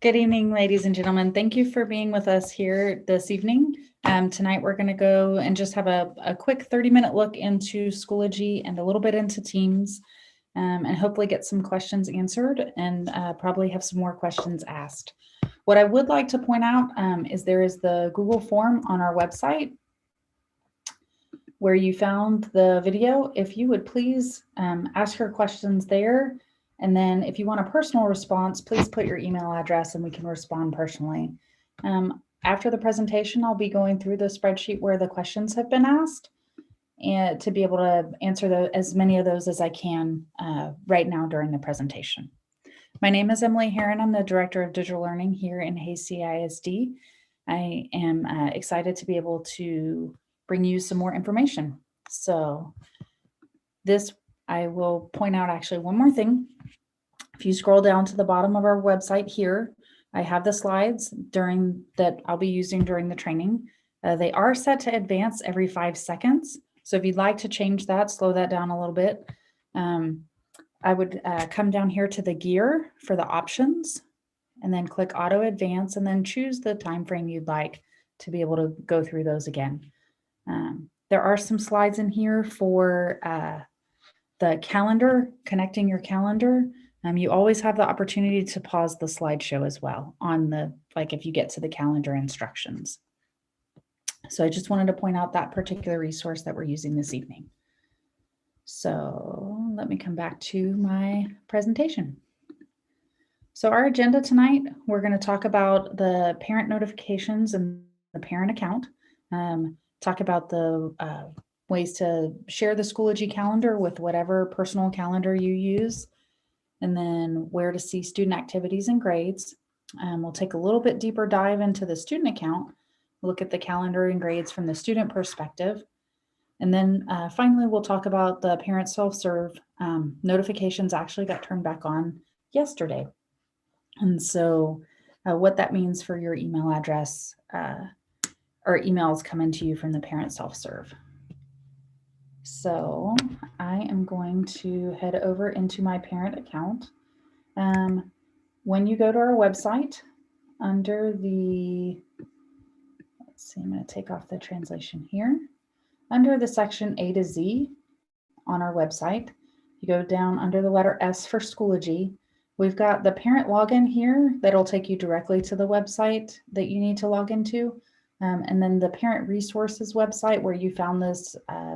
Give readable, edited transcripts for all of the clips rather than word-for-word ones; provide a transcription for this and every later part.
Good evening, ladies and gentlemen. Thank you for being with us here this evening. Tonight, we're going to go and just have a quick 30-minute look into Schoology and a little bit into Teams, and hopefully get some questions answered and probably have some more questions asked. What I would like to point out is there is the Google form on our website where you found the video. If you would please ask your questions there. And then if you want a personal response, please put your email address and we can respond personally. After the presentation, I'll be going through the spreadsheet where the questions have been asked and to be able to answer as many of those as I can right now during the presentation. My name is Emily Heron. I'm the Director of Digital Learning here in Hays CISD. I am excited to be able to bring you some more information. So I will point out actually one more thing. If you scroll down to the bottom of our website here, I have the slides that I'll be using during the training. They are set to advance every 5 seconds. So if you'd like to change that, slow that down a little bit. I would come down here to the gear for the options and then click auto advance and then choose the time frame you'd like to be able to go through those again. There are some slides in here for the calendar, connecting your calendar. You always have the opportunity to pause the slideshow as well if you get to the calendar instructions. So I just wanted to point out that particular resource that we're using this evening. So let me come back to my presentation. So our agenda tonight, we're going to talk about the parent notifications and the parent account, talk about the ways to share the Schoology calendar with whatever personal calendar you use, and then where to see student activities and grades. We'll take a little bit deeper dive into the student account, look at the calendar and grades from the student perspective. And then finally, we'll talk about the parent self-serve. Notifications actually got turned back on yesterday. And so what that means for your email address or emails coming to you from the parent self-serve. So I am going to head over into my parent account. When you go to our website, under the, let's see, I'm going to take off the translation here. Under the section A to Z on our website, you go down under the letter S for Schoology. We've got the parent login here that'll take you directly to the website that you need to log into. And then the parent resources website where you found this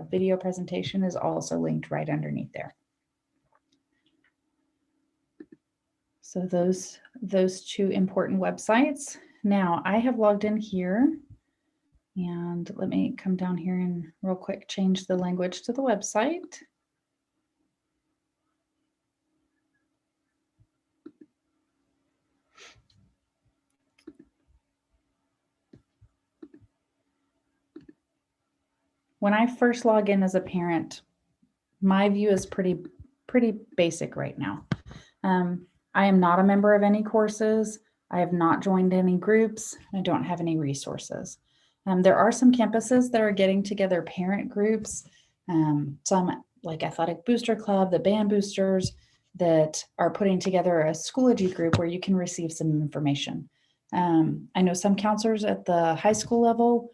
video presentation is also linked right underneath there. So those two important websites. Now I have logged in here, and let me come down here and real quick change the language to the website. When I first log in as a parent, my view is pretty basic right now. I am not a member of any courses. I have not joined any groups. I don't have any resources. There are some campuses that are getting together parent groups, some like Athletic Booster Club, the Band Boosters, that are putting together a Schoology group where you can receive some information. I know some counselors at the high school level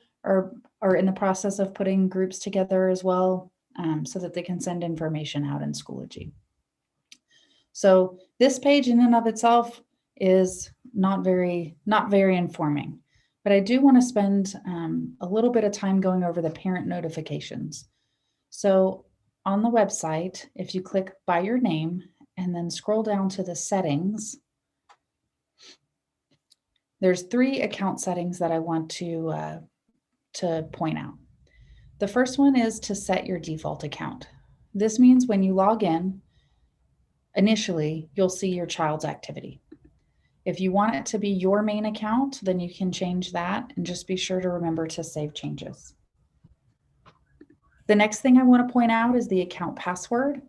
are in the process of putting groups together as well, so that they can send information out in Schoology. So this page in and of itself is not very informing, but I do want to spend a little bit of time going over the parent notifications. So on the website, if you click by your name and then scroll down to the settings, there's 3 account settings that I want to point out. The first one is to set your default account. This means when you log in, initially, you'll see your child's activity. If you want it to be your main account, then you can change that, and just be sure to remember to save changes. The next thing I want to point out is the account password.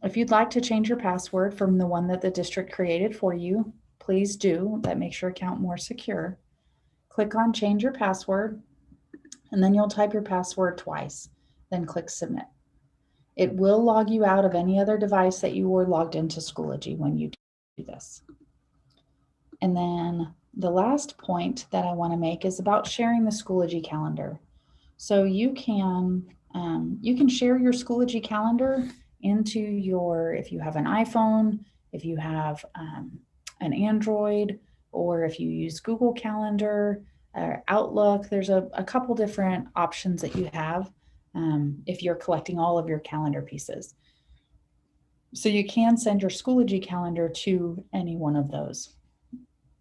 If you'd like to change your password from the one that the district created for you, please do. That makes your account more secure. Click on change your password, and then you'll type your password twice, then click submit. It will log you out of any other device that you were logged into Schoology when you do this. And then the last point that I want to make is about sharing the Schoology calendar. So you can share your Schoology calendar into your, if you have an iPhone, if you have an Android, or if you use Google Calendar, Outlook. There's a couple different options that you have if you're collecting all of your calendar pieces. So you can send your Schoology calendar to any one of those.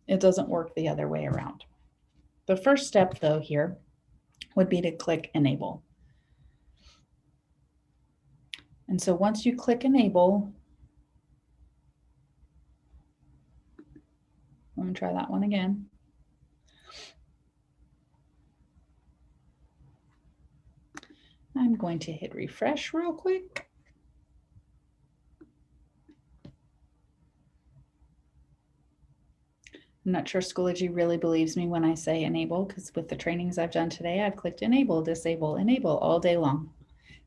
It doesn't work the other way around. The first step, though, here would be to click Enable. And so once you click Enable, let me try that one again. I'm going to hit refresh real quick. I'm not sure Schoology really believes me when I say enable, because with the trainings I've done today, I've clicked enable, disable, enable all day long.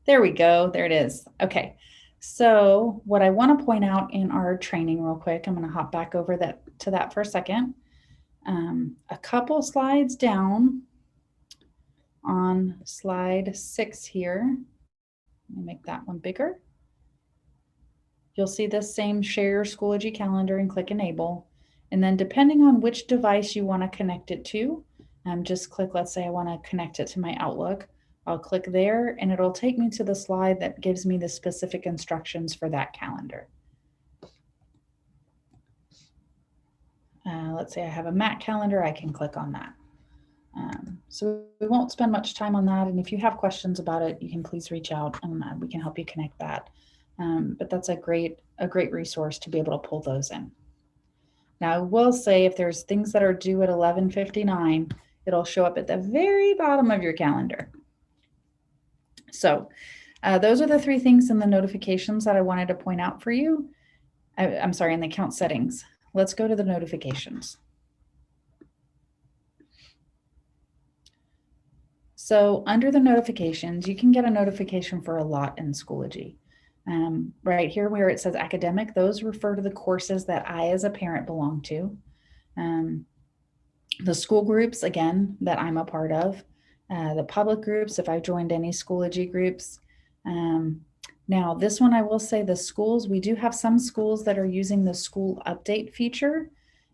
There we go. There it is. Okay. So what I want to point out in our training real quick, I'm going to hop back over to that for a second. A couple slides down on slide 6 here, let me make that one bigger. You'll see the same share your Schoology calendar and click enable. And then depending on which device you want to connect it to, just click, let's say I want to connect it to my Outlook. I'll click there and it'll take me to the slide that gives me the specific instructions for that calendar. Let's say I have a Mac calendar, I can click on that. So we won't spend much time on that. And if you have questions about it, you can please reach out and we can help you connect that. But that's a great resource to be able to pull those in. Now I will say if there's things that are due at 11:59, it'll show up at the very bottom of your calendar. So those are the 3 things in the notifications that I wanted to point out for you. I'm sorry, in the account settings. Let's go to the notifications. So under the notifications, you can get a notification for a lot in Schoology. Right here where it says academic, those refer to the courses that I as a parent belong to. The school groups, again, that I'm a part of. The public groups, if I've joined any Schoology groups. Now this one, I will say the schools, we do have some schools that are using the school update feature.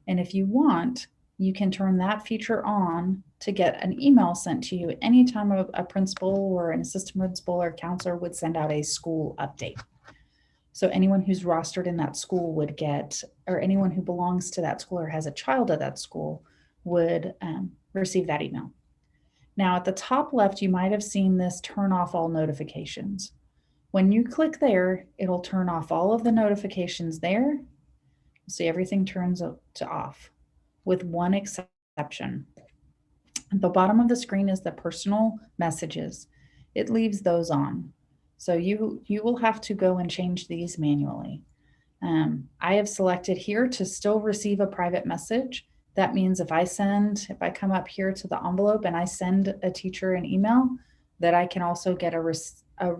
And if you want, you can turn that feature on to get an email sent to you anytime a principal or an assistant principal or counselor would send out a school update. So anyone who's rostered in that school would get, or anyone who belongs to that school or has a child at that school would receive that email. Now at the top left, you might have seen this turn off all notifications. When you click there, it'll turn off all of the notifications there. See, everything turns to off with one exception. At the bottom of the screen is the personal messages. It leaves those on. So you will have to go and change these manually. I have selected here to still receive a private message. That means if I come up here to the envelope and I send a teacher an email, that I can also get a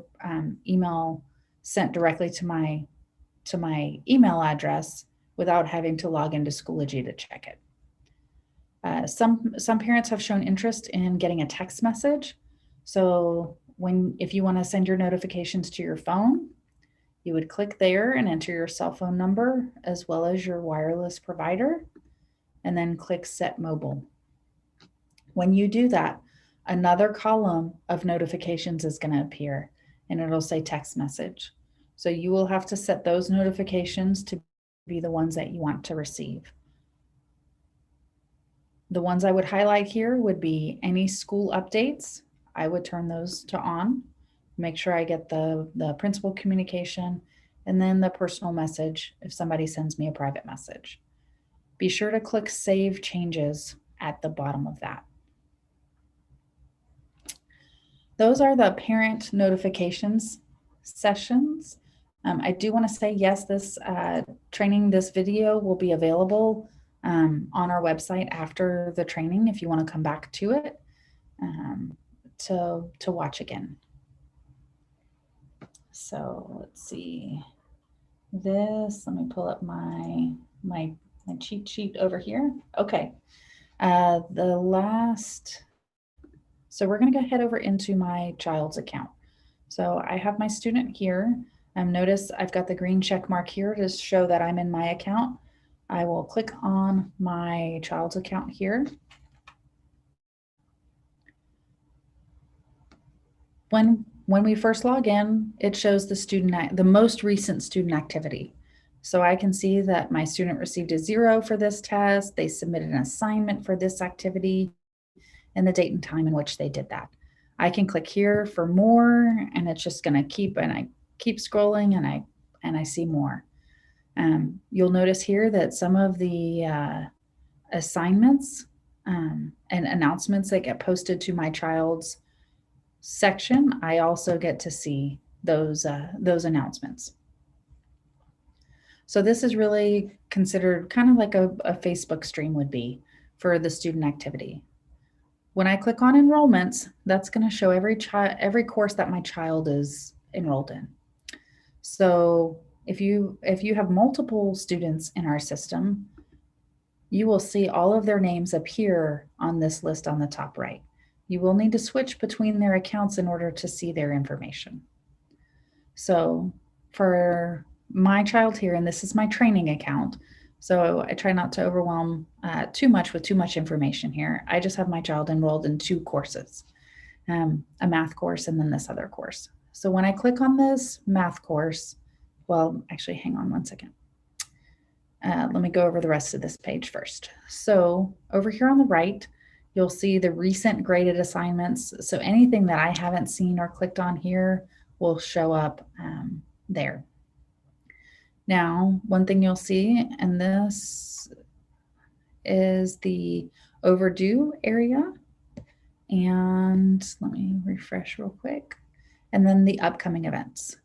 email sent directly to my email address without having to log into Schoology to check it. Some parents have shown interest in getting a text message. So if you want to send your notifications to your phone, you would click there and enter your cell phone number as well as your wireless provider, and then click Set Mobile. When you do that, another column of notifications is going to appear and it'll say text message. So you will have to set those notifications to be the ones that you want to receive. The ones I would highlight here would be any school updates. I would turn those to on, make sure I get the principal communication, and then the personal message if somebody sends me a private message. Be sure to click Save Changes at the bottom of that. Those are the parent notifications sessions. I do want to say, yes, this training, this video will be available on our website after the training if you want to come back to it to watch again. So let's see this. Let me pull up my my cheat sheet over here. Okay. So we're going to go head over into my child's account. So I have my student here. Notice I've got the green check mark here to show that I'm in my account. I will click on my child's account here. When we first log in, it shows the most recent student activity. So I can see that my student received a 0 for this test. They submitted an assignment for this activity and the date and time in which they did that. I can click here for more, and it's just going to keep, and I keep scrolling, and I see more. You'll notice here that some of the assignments and announcements that get posted to my child's section, I also get to see those announcements. So this is really considered kind of like a Facebook stream would be for the student activity. When I click on enrollments, that's going to show every course that my child is enrolled in. So if you have multiple students in our system, you will see all of their names appear on this list on the top right. You will need to switch between their accounts in order to see their information. So for my child here, and this is my training account, so I try not to overwhelm too much with too much information here. I just have my child enrolled in 2 courses, a math course and then this other course. So when I click on this math course, well, actually, hang on one second. Let me go over the rest of this page first. So over here on the right, you'll see the recent graded assignments. So anything that I haven't seen or clicked on here will show up there. Now, one thing you'll see, and this is the overdue area. And let me refresh real quick. And then the upcoming events.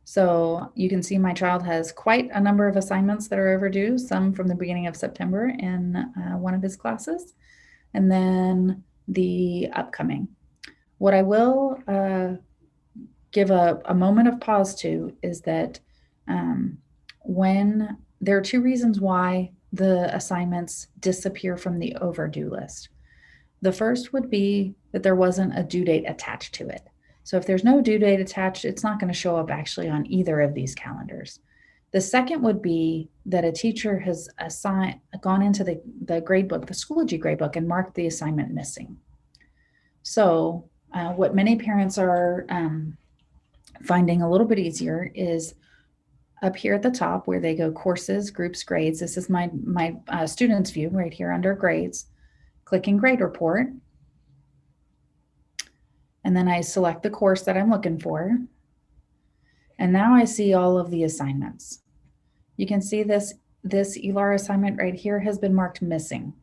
So you can see my child has quite a number of assignments that are overdue, some from the beginning of September in one of his classes, and then the upcoming. What I will give a moment of pause to is that when there are 2 reasons why the assignments disappear from the overdue list. The first would be that there wasn't a due date attached to it. So if there's no due date attached, it's not going to show up actually on either of these calendars. The second would be that a teacher has gone into the gradebook, the Schoology gradebook, and marked the assignment missing. So what many parents are finding a little bit easier is up here at the top where they go courses, groups, grades. This is my students view right here under grades. Clicking grade report. And then I select the course that I'm looking for. And now I see all of the assignments. You can see this ELAR assignment right here has been marked missing.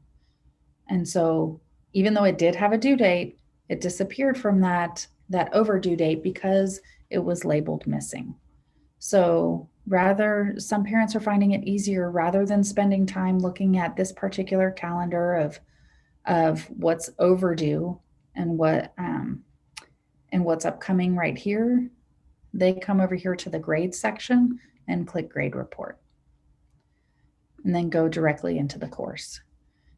And so even though it did have a due date, it disappeared from that overdue date because it was labeled missing. So some parents are finding it easier rather than spending time looking at this particular calendar of what's overdue and what's upcoming right here. They come over here to the grade section and click grade report and then go directly into the course.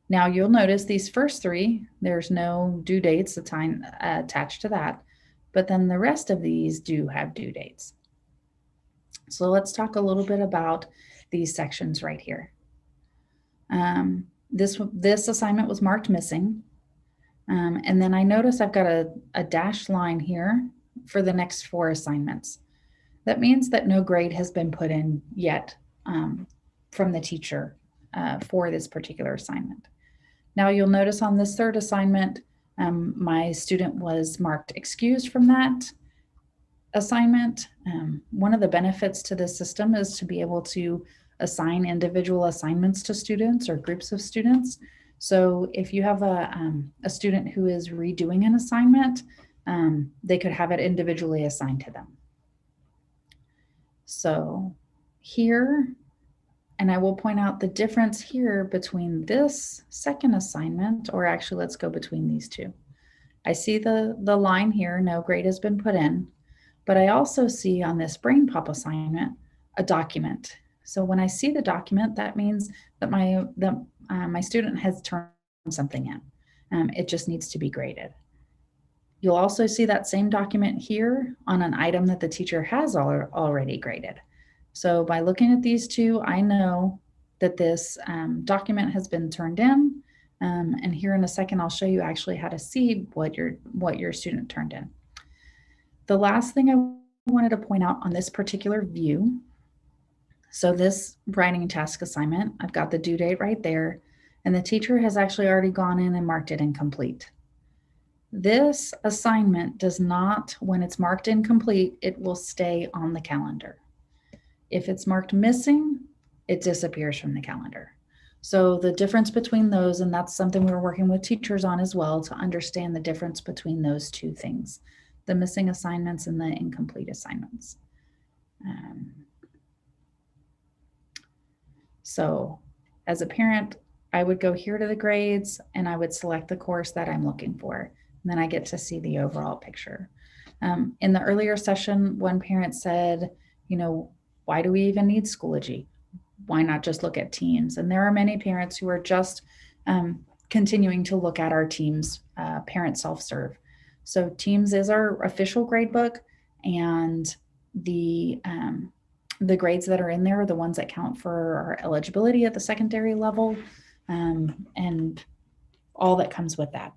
Now you'll notice these first 3, there's no due dates attached to that, but then the rest of these do have due dates. So let's talk a little bit about these sections right here. This assignment was marked missing. And then I notice I've got a dashed line here for the next 4 assignments. That means that no grade has been put in yet from the teacher for this particular assignment. Now you'll notice on this 3rd assignment, my student was marked excused from that assignment. One of the benefits to this system is to be able to assign individual assignments to students or groups of students. So if you have a student who is redoing an assignment, they could have it individually assigned to them. So here, and I will point out the difference here between this second assignment, or actually let's go between these 2. I see the line here, no grade has been put in, but I also see on this Brain Pop assignment, a document. So when I see the document, that means that my student has turned something in. It just needs to be graded. You'll also see that same document here on an item that the teacher has already graded. So by looking at these two, I know that this document has been turned in. And here in a second, I'll show you actually how to see what your student turned in. The last thing I wanted to point out on this particular view, so this writing task assignment, I've got the due date right there, and the teacher has actually already gone in and marked it incomplete. This assignment does not, when it's marked incomplete, it will stay on the calendar. If it's marked missing, it disappears from the calendar. So the difference between those, and that's something we're working with teachers on as well, to understand the difference between those two things, the missing assignments and the incomplete assignments. So as a parent, I would go here to the grades and I would select the course that I'm looking for. And then I get to see the overall picture. In the earlier session, one parent said, why do we even need Schoology? Why not just look at Teams? And there are many parents who are just continuing to look at our Teams parent self-serve. So Teams is our official gradebook, and the grades that are in there are the ones that count for our eligibility at the secondary level, and all that comes with that.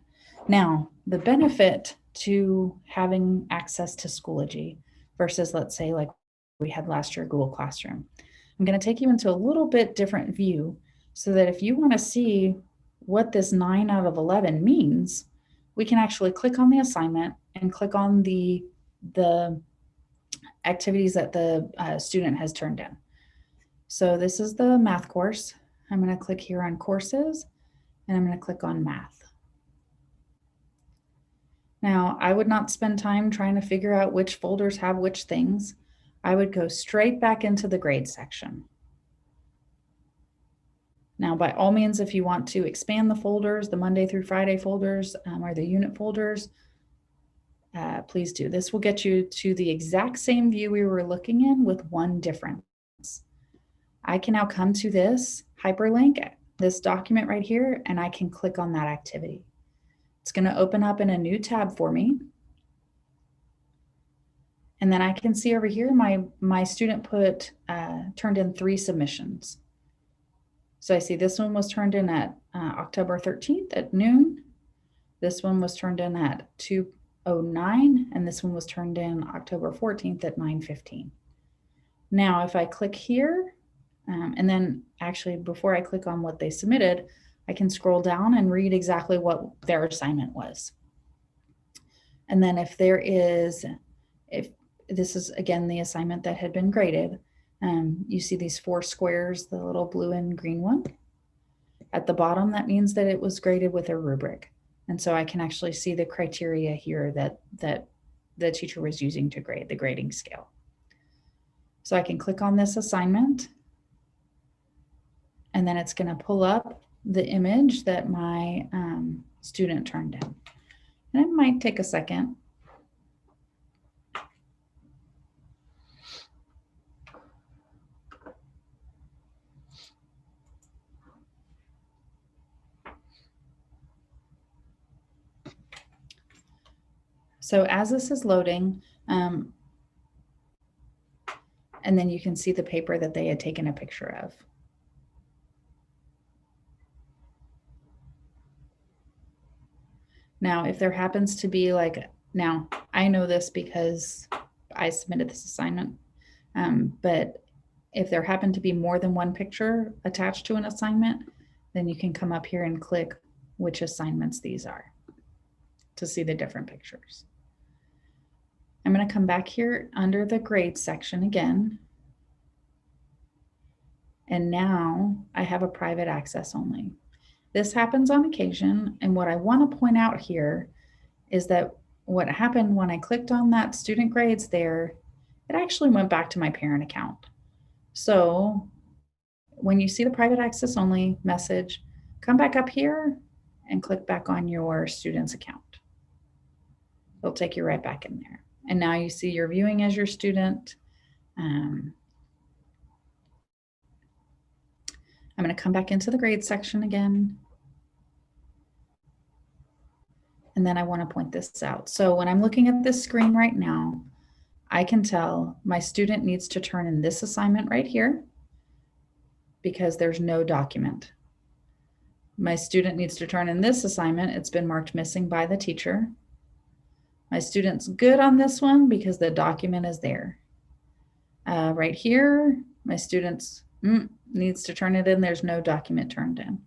Now, the benefit to having access to Schoology versus, let's say, like we had last year, Google Classroom, I'm going to take you into a little bit different view so that if you want to see what this 9 out of 11 means, we can actually click on the assignment and click on the activities that the student has turned in. So this is the math course. I'm going to click here on courses, and I'm going to click on math. Now, I would not spend time trying to figure out which folders have which things. I would go straight back into the grade section. Now, by all means, if you want to expand the folders, the Monday through Friday folders, or the unit folders, please do. This will get you to the exact same view we were looking in with one difference. I can now come to this hyperlink, this document right here, and I can click on that activity. It's going to open up in a new tab for me. And then I can see over here, my student turned in 3 submissions. So I see this one was turned in at October 13th at noon. This one was turned in at 2:09, and this one was turned in October 14th at 9:15. Now, if I click here, and then actually before I click on what they submitted, I can scroll down and read exactly what their assignment was. And then if this is again the assignment that had been graded, you see these 4 squares, the little blue and green one. At the bottom, that means that it was graded with a rubric. And so I can actually see the criteria here that the teacher was using to grade, the grading scale. So I can click on this assignment, and then it's going to pull up the image that my student turned in. And it might take a second. So as this is loading, and then you can see the paper that they had taken a picture of. Now, if there happens to be now I know this because I submitted this assignment, but if there happened to be more than one picture attached to an assignment, then you can come up here and click which assignments these are to see the different pictures. I'm going to come back here under the grade section again. And now I have a private access only. This happens on occasion. And what I want to point out here is that what happened when I clicked on that student grades there, it actually went back to my parent account. So when you see the private access only message, come back up here and click back on your student's account. It'll take you right back in there. And now you see you're viewing as your student. I'm going to come back into the grade section again. And then I want to point this out. So when I'm looking at this screen right now, I can tell my student needs to turn in this assignment right here because there's no document. My student needs to turn in this assignment. It's been marked missing by the teacher. My student's good on this one because the document is there. Right here, my student's needs to turn it in. There's no document turned in.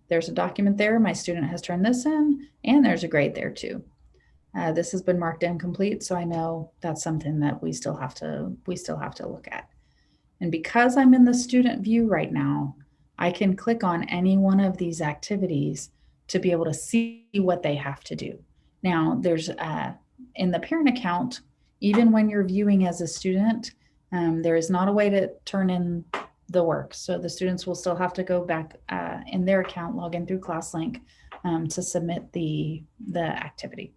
There's a document there. My student has turned this in, and there's a grade there too. This has been marked incomplete, so I know that's something that we still have to look at. And because I'm in the student view right now, I can click on any one of these activities to be able to see what they have to do. Now, there's in the parent account, even when you're viewing as a student, there is not a way to turn in the work. So the students will still have to go back in their account, log in through ClassLink to submit the activity.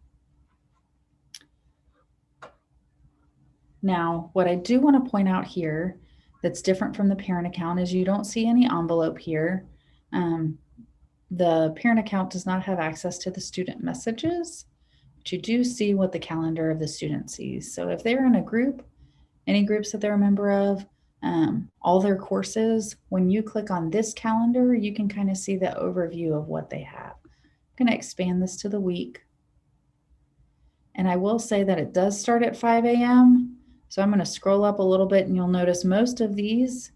Now, what I do want to point out here that's different from the parent account is you don't see any envelope here. The parent account does not have access to the student messages, but you do see what the calendar of the student sees. So if they're in a group, any groups that they're a member of, all their courses, when you click on this calendar, you can kind of see the overview of what they have. I'm going to expand this to the week. And I will say that it does start at 5 a.m. So I'm going to scroll up a little bit and you'll notice most of these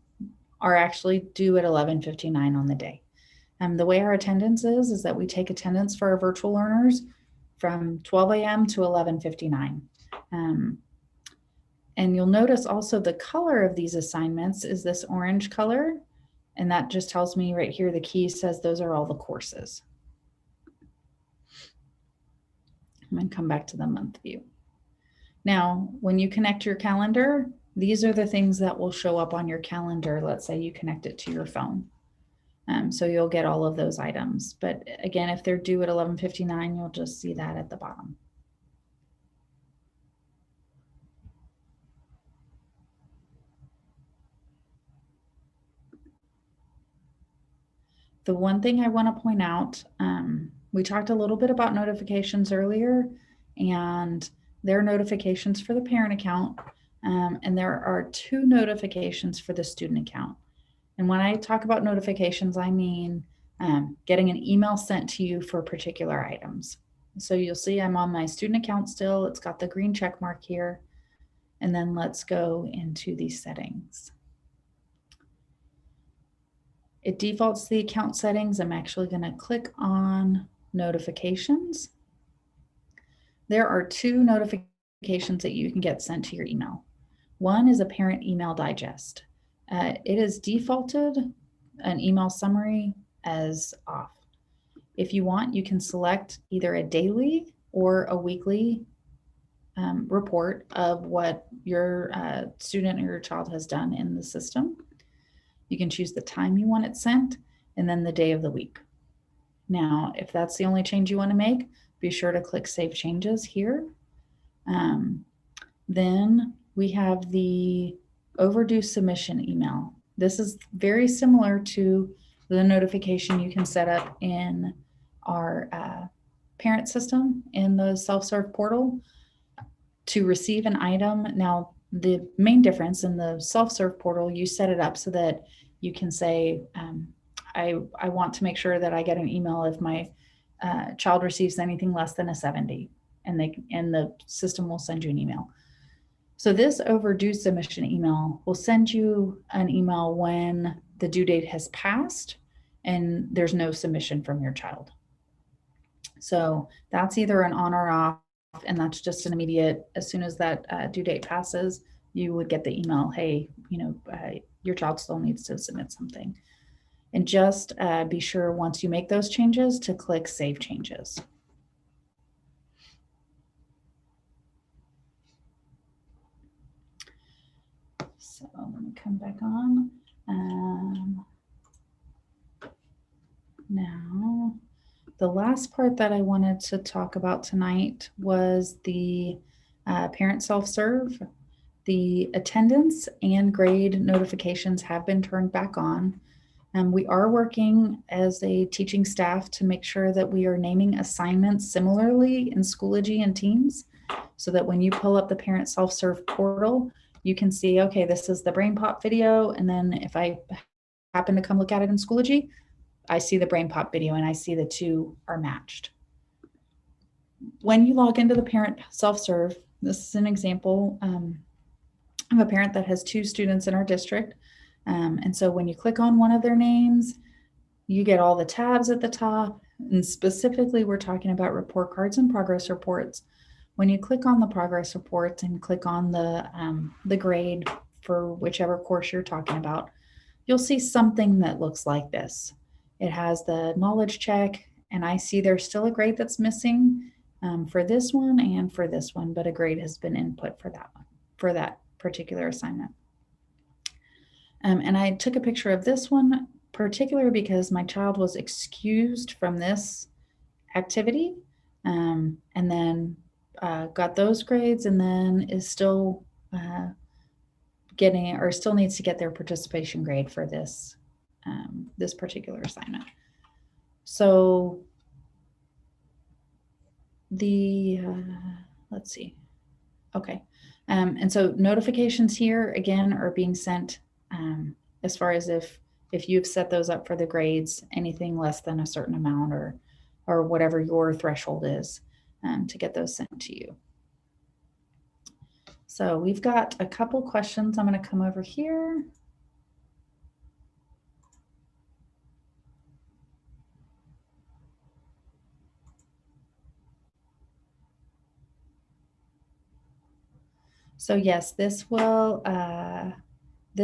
are actually due at 11:59 on the day. The way our attendance is that we take attendance for our virtual learners from 12 a.m. to 11:59. And you'll notice also the color of these assignments is this orange color. And that just tells me right here, the key says those are all the courses. I'm going to come back to the month view. Now, when you connect your calendar, these are the things that will show up on your calendar. Let's say you connect it to your phone. So you'll get all of those items. But again, if they're due at 11:59, you'll just see that at the bottom. The one thing I want to point out, we talked a little bit about notifications earlier, and there are notifications for the parent account, and there are 2 notifications for the student account. And when I talk about notifications, I mean getting an email sent to you for particular items. So you'll see I'm on my student account still. It's got the green check mark here. And then let's go into these settings. It defaults to the account settings. I'm actually going to click on notifications. There are 2 notifications that you can get sent to your email. One is a parent email digest. It is defaulted an email summary as off. If you want, you can select either a daily or a weekly report of what your student or your child has done in the system. You can choose the time you want it sent and then the day of the week. Now, if that's the only change you want to make, be sure to click Save Changes here. Then we have the overdue submission email. This is very similar to the notification you can set up in our parent system in the self-serve portal to receive an item. Now, the main difference in the self-serve portal, you set it up so that you can say, I want to make sure that I get an email if my child receives anything less than a 70, and the system will send you an email. So this overdue submission email will send you an email when the due date has passed and there's no submission from your child. So that's either an on or off, and that's just an immediate, as soon as that due date passes, you would get the email, hey, your child still needs to submit something. And just be sure once you make those changes to click Save Changes. So let me come back on. Now, the last part that I wanted to talk about tonight was the parent self-serve. The attendance and grade notifications have been turned back on. We are working as a teaching staff to make sure that we are naming assignments similarly in Schoology and Teams, so that when you pull up the parent self-serve portal, you can see, okay, this is the brain pop video. And then if I happen to come look at it in Schoology, I see the brain pop video and I see the two are matched. When you log into the parent self-serve, this is an example of a parent that has 2 students in our district. And so when you click on one of their names, you get all the tabs at the top. And specifically, we're talking about report cards and progress reports. When you click on the progress reports and click on the grade for whichever course you're talking about, you'll see something that looks like this. It has the knowledge check, and I see there's still a grade that's missing for this one and for this one, but a grade has been input for that one, for that particular assignment. And I took a picture of this one particular because my child was excused from this activity, and then got those grades, and then is still getting, or still needs to get their participation grade for this this particular assignment. So the let's see. Okay. And so notifications here again are being sent as far as if you've set those up for the grades, anything less than a certain amount or whatever your threshold is, to get those sent to you. So we've got a couple questions. I'm going to come over here. So yes, this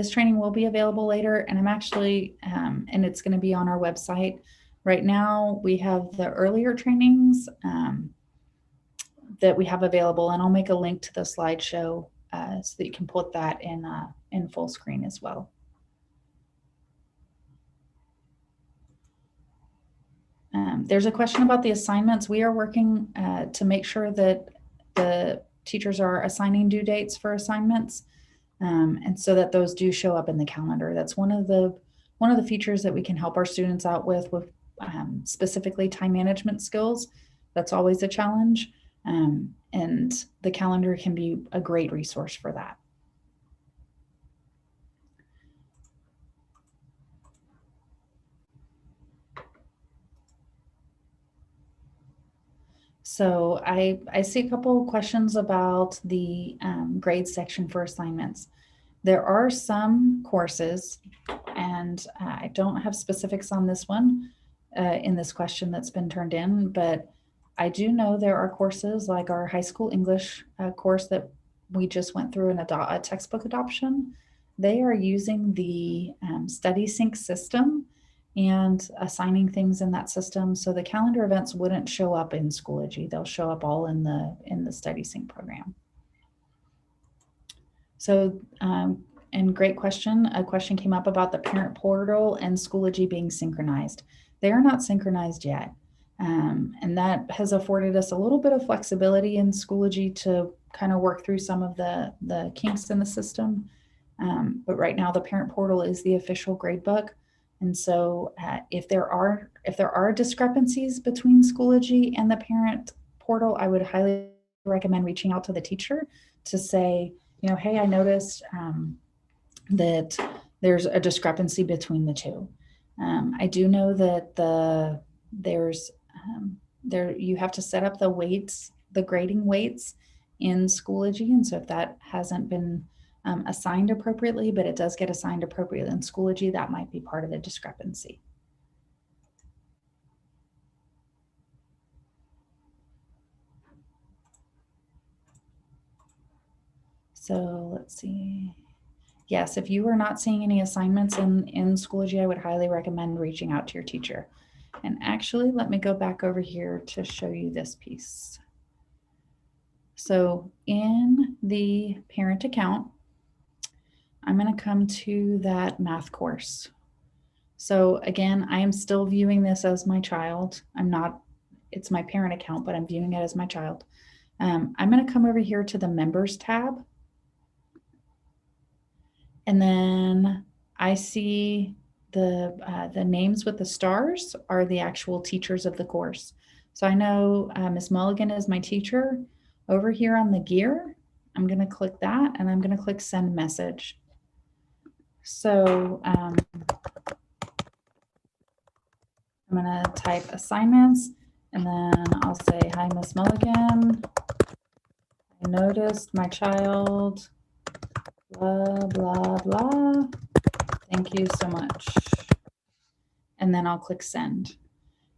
training will be available later, and I'm actually, and it's going to be on our website. Right now, we have the earlier trainings that we have available, and I'll make a link to the slideshow so that you can put that in full screen as well. There's a question about the assignments. We are working to make sure that the teachers are assigning due dates for assignments, and so that those do show up in the calendar. That's one of the features that we can help our students out with specifically time management skills. That's always a challenge, and the calendar can be a great resource for that. So I see a couple of questions about the grade section for assignments. There are some courses, and I don't have specifics on this one in this question that's been turned in, but I do know there are courses like our high school English course that we just went through a textbook adoption. They are using the Study Sync system and assigning things in that system. So the calendar events wouldn't show up in Schoology. They'll show up all in the Study Sync program. So, and great question. A question came up about the parent portal and Schoology being synchronized. They are not synchronized yet. And that has afforded us a little bit of flexibility in Schoology to kind of work through some of the kinks in the system. But right now the parent portal is the official gradebook. And so if there are discrepancies between Schoology and the parent portal, I would highly recommend reaching out to the teacher to say, hey, I noticed that there's a discrepancy between the two. I do know that you have to set up the weights, the grading weights in Schoology. And so if that hasn't been assigned appropriately, but it does get assigned appropriately in Schoology, that might be part of the discrepancy. So let's see. Yes, if you are not seeing any assignments in Schoology, I would highly recommend reaching out to your teacher. And actually, let me go back over here to show you this piece. So in the parent account, I'm going to come to that math course. So again, I am still viewing this as my child. It's my parent account, but I'm viewing it as my child. I'm going to come over here to the members tab. And then I see the names with the stars are the actual teachers of the course. So I know Ms. Mulligan is my teacher. Over here on the gear, I'm going to click that and I'm going to click send message. So I'm going to type assignments and then I'll say, hi, Ms. Mulligan. I noticed my child, blah, blah, blah. Thank you so much. And then I'll click send.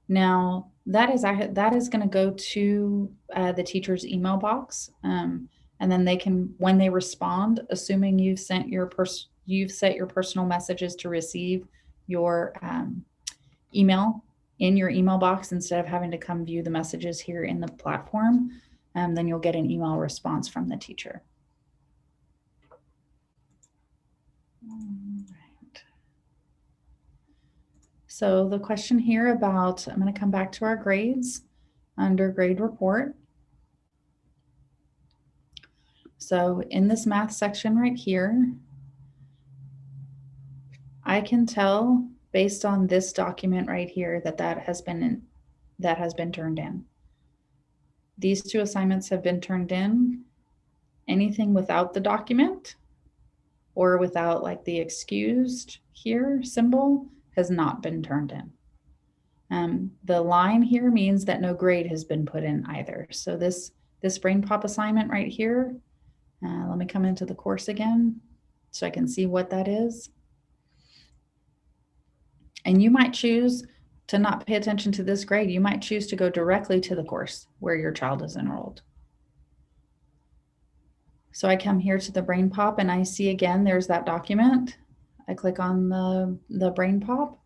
Now that is going to go to the teacher's email box, and then they can, when they respond, assuming you've set your personal messages to receive your email in your email box instead of having to come view the messages here in the platform, then you'll get an email response from the teacher. So the question here about, I'm going to come back to our grades under grade report. So in this math section right here, I can tell based on this document right here that has been turned in. These two assignments have been turned in. Anything without the document or without like the excused here symbol has not been turned in. The line here means that no grade has been put in either. So this brain pop assignment right here, let me come into the course again so I can see what that is. And you might choose to not pay attention to this grade. You might choose to go directly to the course where your child is enrolled. So I come here to the brain pop and I see again, there's that document. I click on the brain pop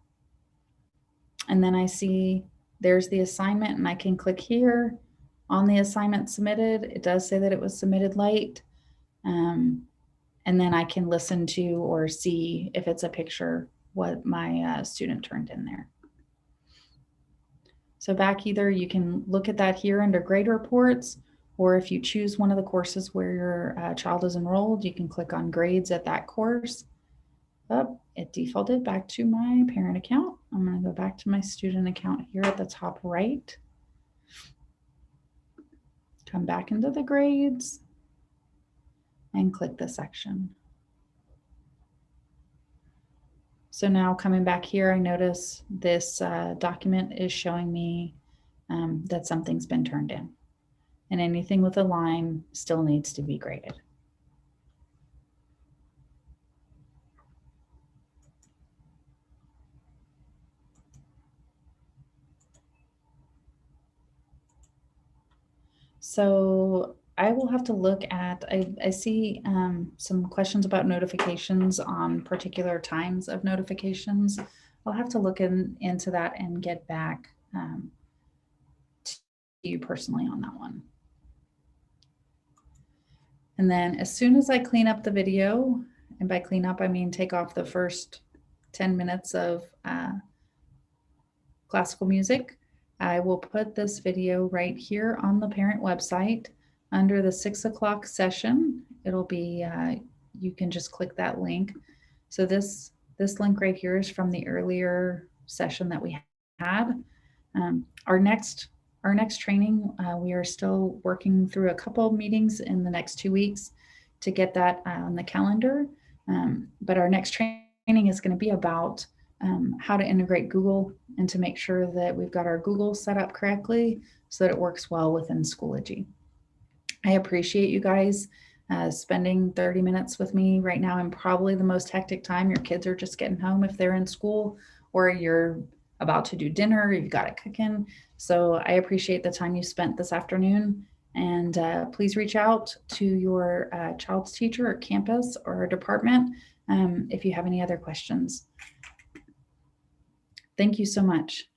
and then I see there's the assignment and I can click here on the assignment submitted. It does say that it was submitted late. And then I can listen to or see if it's a picture what my student turned in there. So back either you can look at that here under grade reports, or if you choose one of the courses where your child is enrolled, you can click on grades at that course. Oh, it defaulted back to my parent account. I'm going to go back to my student account here at the top right. Come back into the grades and click the section. So now coming back here, I notice this document is showing me that something's been turned in. And anything with a line still needs to be graded. So I will have to look at, I see some questions about notifications on particular times of notifications. I'll have to look into that and get back to you personally on that one. And then as soon as I clean up the video, and by clean up, I mean take off the first 10 minutes of classical music, I will put this video right here on the parent website under the 6 o'clock session. It'll be, you can just click that link. So this link right here is from the earlier session that we had. Our next training, we are still working through a couple of meetings in the next 2 weeks to get that on the calendar. But our next training is going to be about how to integrate Google and to make sure that we've got our Google set up correctly so that it works well within Schoology. I appreciate you guys spending 30 minutes with me right now in probably the most hectic time. Your kids are just getting home if they're in school, or you're about to do dinner, you've got it cooking. So I appreciate the time you spent this afternoon. And please reach out to your child's teacher or campus or department if you have any other questions. Thank you so much.